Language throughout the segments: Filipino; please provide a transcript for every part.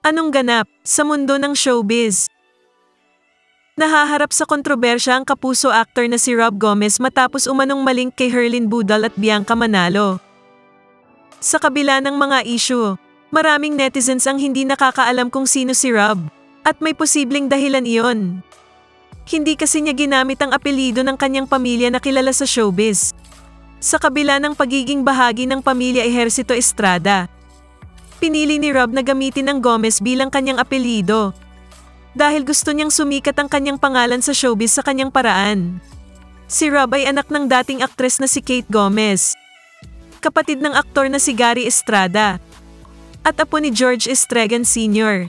Anong ganap sa mundo ng showbiz? Nahaharap sa kontrobersya ang kapuso actor na si Rob Gomez matapos umanong malink kay Herlin Budal at Bianca Manalo. Sa kabila ng mga issue, maraming netizens ang hindi nakakaalam kung sino si Rob, at may posibleng dahilan iyon. Hindi kasi niya ginamit ang apelyido ng kanyang pamilya na kilala sa showbiz. Sa kabila ng pagiging bahagi ng pamilya Ejercito Estrada, pinili ni Rob na gamitin ang Gomez bilang kanyang apelyido. Dahil gusto niyang sumikat ang kanyang pangalan sa showbiz sa kanyang paraan. Si Rob ay anak ng dating aktres na si Kate Gomez, kapatid ng aktor na si Gary Estrada, at apo ni George Estregan Sr.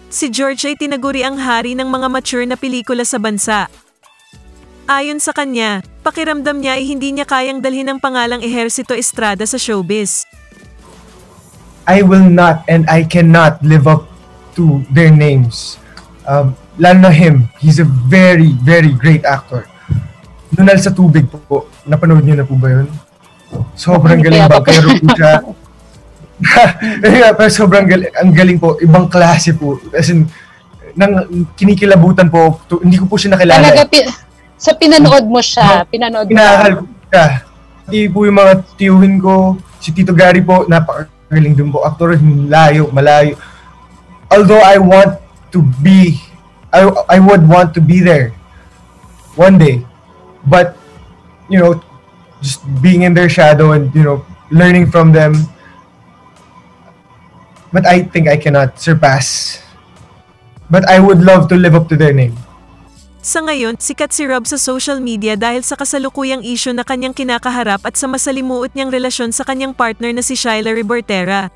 Si George ay tinaguri ang hari ng mga mature na pelikula sa bansa. Ayon sa kanya, pakiramdam niya ay hindi niya kayang dalhin ang pangalang Ejercito Estrada sa showbiz. I will not and I cannot live up to their names. Lalo na him, he's a very, very great actor. Nunal sa Tubig po, napanood niyo na po ba yun? Sobrang galing ba? Pero po siya. Pero sobrang galing, ang galing po, ibang klase po. As in, kinikilabutan po, hindi ko po siya nakilala. Talaga, sa pinanood mo siya, pinanood mo. Pinakakal ko siya. Pati po yung mga tiyuhin ko, si Tito Gary po, napakagaling din po. Aktor, malayo. Although I want to be, I would want to be there one day. But, you know, just being in their shadow and, you know, learning from them. But I think I cannot surpass. But I would love to live up to their name. Sa ngayon, sikat si Rob sa social media dahil sa kasalukuyang issue na kanyang kinakaharap at sa masalimuot niyang relasyon sa kanyang partner na si Shyla Rebortera.